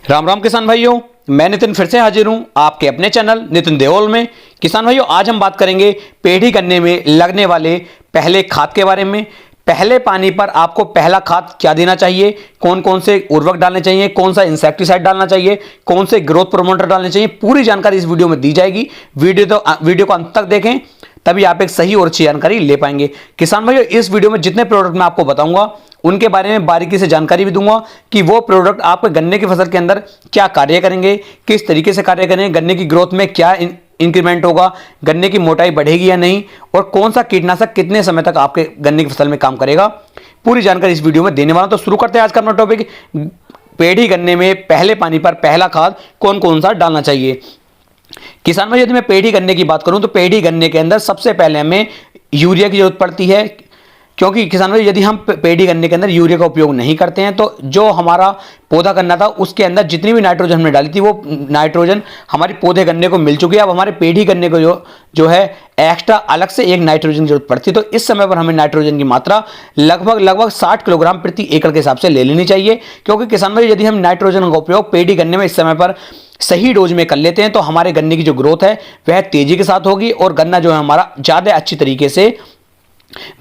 राम राम किसान भाइयों, मैं नितिन फिर से हाजिर हूं आपके अपने चैनल नितिन देओल में। किसान भाइयों, आज हम बात करेंगे पेड़ी गन्ने में लगने वाले पहले खाद के बारे में। पहले पानी पर आपको पहला खाद क्या देना चाहिए, कौन कौन से उर्वरक डालने चाहिए, कौन सा इंसेक्टिसाइड डालना चाहिए, कौन से ग्रोथ प्रोमोटर डालने चाहिए, पूरी जानकारी इस वीडियो में दी जाएगी। वीडियो को अंत तक देखें, तभी आप एक सही और अच्छी जानकारी ले पाएंगे। किसान भाइयों, इस वीडियो में जितने प्रोडक्ट मैं आपको बताऊंगा उनके बारे में बारीकी से जानकारी भी दूंगा कि वो प्रोडक्ट आपके गन्ने की फसल के अंदर क्या कार्य करेंगे, किस तरीके से कार्य करेंगे, गन्ने की ग्रोथ में क्या इंक्रीमेंट होगा, गन्ने की मोटाई बढ़ेगी या नहीं, और कौन सा कीटनाशक कितने समय तक आपके गन्ने की फसल में काम करेगा। पूरी जानकारी इस वीडियो में देने वाला हूं। तो शुरू करते हैं आज का अपना टॉपिक। पेड़ी गन्ने में पहले पानी पर पहला खाद कौन कौन सा डालना चाहिए। किसान भाई, यदि मैं पेड़ी गन्ने की बात करूं तो पेड़ी गन्ने के अंदर सबसे पहले हमें यूरिया की जरूरत पड़ती है, क्योंकि किसान भाई यदि हम पेड़ी गन्ने के अंदर यूरिया का उपयोग नहीं करते हैं तो जो हमारा पौधा गन्ना था उसके अंदर जितनी भी नाइट्रोजन हमने डाली थी वो नाइट्रोजन हमारे पौधे गन्ने को मिल चुकी है। अब हमारे पेड़ी गन्ने को जो है एक्स्ट्रा अलग से एक नाइट्रोजन की जरूरत पड़ती है। तो इस समय पर हमें नाइट्रोजन की मात्रा लगभग 60 किलोग्राम प्रति एकड़ के हिसाब से ले लेनी चाहिए, क्योंकि किसान भाई यदि हम नाइट्रोजन का उपयोग पेड़ी गन्ने में इस समय पर सही डोज में कर लेते हैं तो हमारे गन्ने की जो ग्रोथ है वह तेजी के साथ होगी और गन्ना जो है हमारा ज्यादा अच्छी तरीके से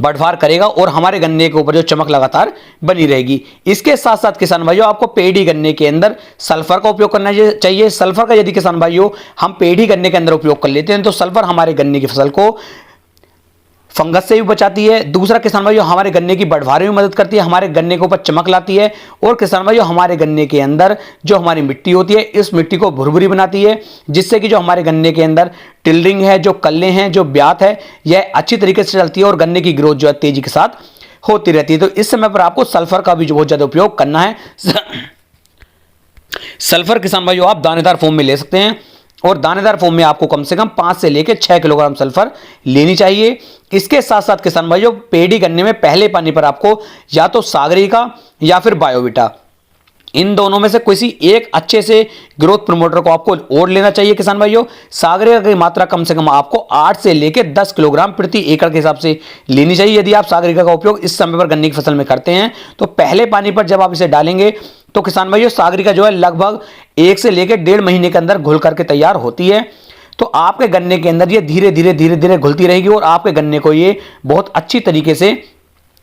बढ़वार करेगा और हमारे गन्ने के ऊपर जो चमक लगातार बनी रहेगी। इसके साथ साथ किसान भाइयों, आपको पेड़ी गन्ने के अंदर सल्फर का उपयोग करना चाहिए। सल्फर का यदि किसान भाइयों हम पेड़ी गन्ने के अंदर उपयोग कर लेते हैं तो सल्फर हमारे गन्ने की फसल को फंगस से भी बचाती है। दूसरा किसान भाइयों, हमारे गन्ने की बढ़वार में मदद करती है, हमारे गन्ने के ऊपर चमक लाती है। और किसान भाइयों, हमारे गन्ने के अंदर जो हमारी मिट्टी होती है इस मिट्टी को भुरभुरी बनाती है, जिससे कि जो हमारे गन्ने के अंदर टिल्डरिंग है, जो कल्ले हैं, जो ब्यात है, यह अच्छी तरीके से चलती है और गन्ने की ग्रोथ जो है तेजी के साथ होती रहती है। तो इस समय पर आपको सल्फर का भी बहुत ज्यादा उपयोग करना है। सल्फर किसान भाइयों आप दानेदार फॉर्म में ले सकते हैं और दानेदार फॉर्म में आपको कम से कम 5 से लेकर 6 किलोग्राम सल्फर लेनी चाहिए। इसके साथ साथ किसान भाइयों, पेड़ी गन्ने में पहले पानी पर आपको या तो सागरिका या फिर बायोविटा, इन दोनों में से किसी एक अच्छे से ग्रोथ प्रमोटर को आपको और लेना चाहिए। किसान भाइयों, सागरिका की मात्रा कम से कम आपको 8 से लेकर 10 किलोग्राम प्रति एकड़ के हिसाब से लेनी चाहिए। यदि आप सागरिका का उपयोग इस समय पर गन्ने की फसल में करते हैं तो पहले पानी पर जब आप इसे डालेंगे तो किसान भाइयों सागरिका जो है लगभग 1 से लेकर 1.5 महीने के अंदर घुल करके तैयार होती है। तो आपके गन्ने के अंदर ये धीरे धीरे घुलती रहेगी और आपके गन्ने को ये बहुत अच्छी तरीके से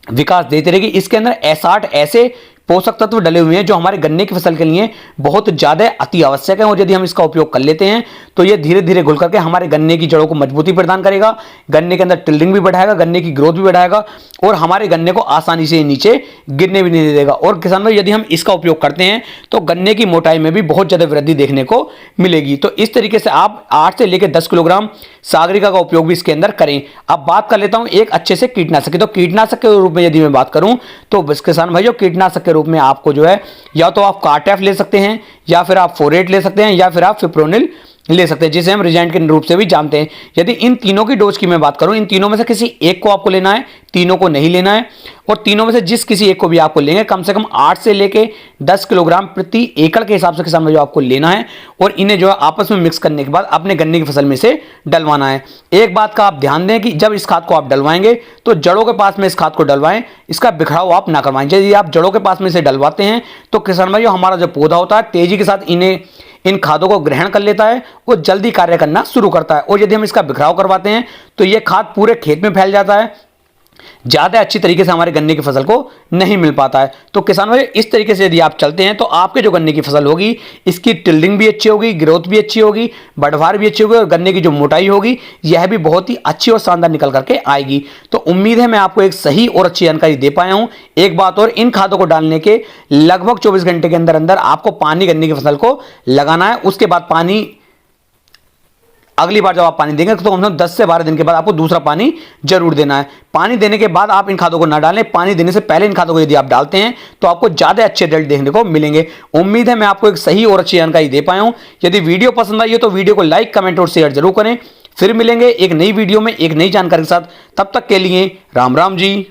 विकास देती रहेगी। इसके अंदर 60 ऐसे पोषक तत्व डले हुए हैं जो हमारे गन्ने की फसल के लिए बहुत ज्यादा अति आवश्यक है, और यदि हम इसका उपयोग कर लेते हैं तो ये धीरे धीरे घुल करके हमारे गन्ने की जड़ों को मजबूती प्रदान करेगा, गन्ने के अंदर टिल्डिंग भी बढ़ाएगा, गन्ने की ग्रोथ भी बढ़ाएगा और हमारे गन्ने को आसानी से नीचे गिरने भी नहीं देगा। और किसान भाई, यदि हम इसका उपयोग करते हैं तो गन्ने की मोटाई में भी बहुत ज्यादा वृद्धि देखने को मिलेगी। तो इस तरीके से आप 8 से लेकर 10 किलोग्राम सागरिका का उपयोग भी इसके अंदर करें। अब बात कर लेता हूं एक अच्छे से कीटनाशक की। तो कीटनाशक के रूप में यदि मैं बात करूं तो किसान भाइयों, कीटनाशक के रूप में आपको जो है या तो आप कार्टेफ ले सकते हैं, या फिर आप फोरेट ले सकते हैं, या फिर आप फिप्रोनिल ले सकते हैं, जिसे हम रिजेंट के रूप से भी जानते हैं। यदि इन तीनों की डोज की मैं बात करूं, इन तीनों में से किसी एक को आपको लेना है, तीनों को नहीं लेना है। और तीनों में से जिस किसी एक को भी आपको लेंगे कम से कम 8 से लेके 10 किलोग्राम प्रति एकड़ के हिसाब से किसान भाइयों आपको लेना है और इन्हें जो है आपस में मिक्स करने के बाद अपने गन्ने की फसल में से डलवाना है। एक बात का आप ध्यान दें कि जब इस खाद को आप डलवाएंगे तो जड़ों के पास में इस खाद को डलवाएं, इसका बिखराव आप ना करवाएं। यदि आप जड़ों के पास में से डलवाते हैं तो किसान भाइयों हमारा जो पौधा होता है तेजी के साथ इन खादों को ग्रहण कर लेता है, वो जल्दी कार्य करना शुरू करता है। और यदि हम इसका बिखराव करवाते हैं तो यह खाद पूरे खेत में फैल जाता है, ज्यादा अच्छी तरीके से हमारे गन्ने की फसल को नहीं मिल पाता है। तो किसान भाई, इस तरीके से यदि आप चलते हैं तो आपके जो गन्ने की फसल होगी इसकी टिल्डिंग भी अच्छी होगी, ग्रोथ भी अच्छी होगी, बढ़वार भी अच्छी होगी और गन्ने की जो मोटाई होगी यह भी बहुत ही अच्छी और शानदार निकल करके आएगी। तो उम्मीद है मैं आपको एक सही और अच्छी जानकारी दे पाया हूं। एक बात और, इन खादों को डालने के लगभग 24 घंटे के अंदर अंदर आपको पानी गन्ने की फसल को लगाना है। उसके बाद पानी अगली बार जब आप पानी देंगे तो कम से कम 10 से 12 दिन के बाद आपको दूसरा पानी जरूर देना है। पानी देने के बाद आप इन खादों को ना डालें, पानी देने से पहले इन खादों को यदि आप डालते हैं तो आपको ज्यादा अच्छे रिजल्ट देखने को मिलेंगे। उम्मीद है मैं आपको एक सही और अच्छी जानकारी दे पाया हूं। यदि वीडियो पसंद आई हो तो वीडियो को लाइक, कमेंट और शेयर जरूर करें। फिर मिलेंगे एक नई वीडियो में एक नई जानकारी के साथ। तब तक के लिए राम राम जी।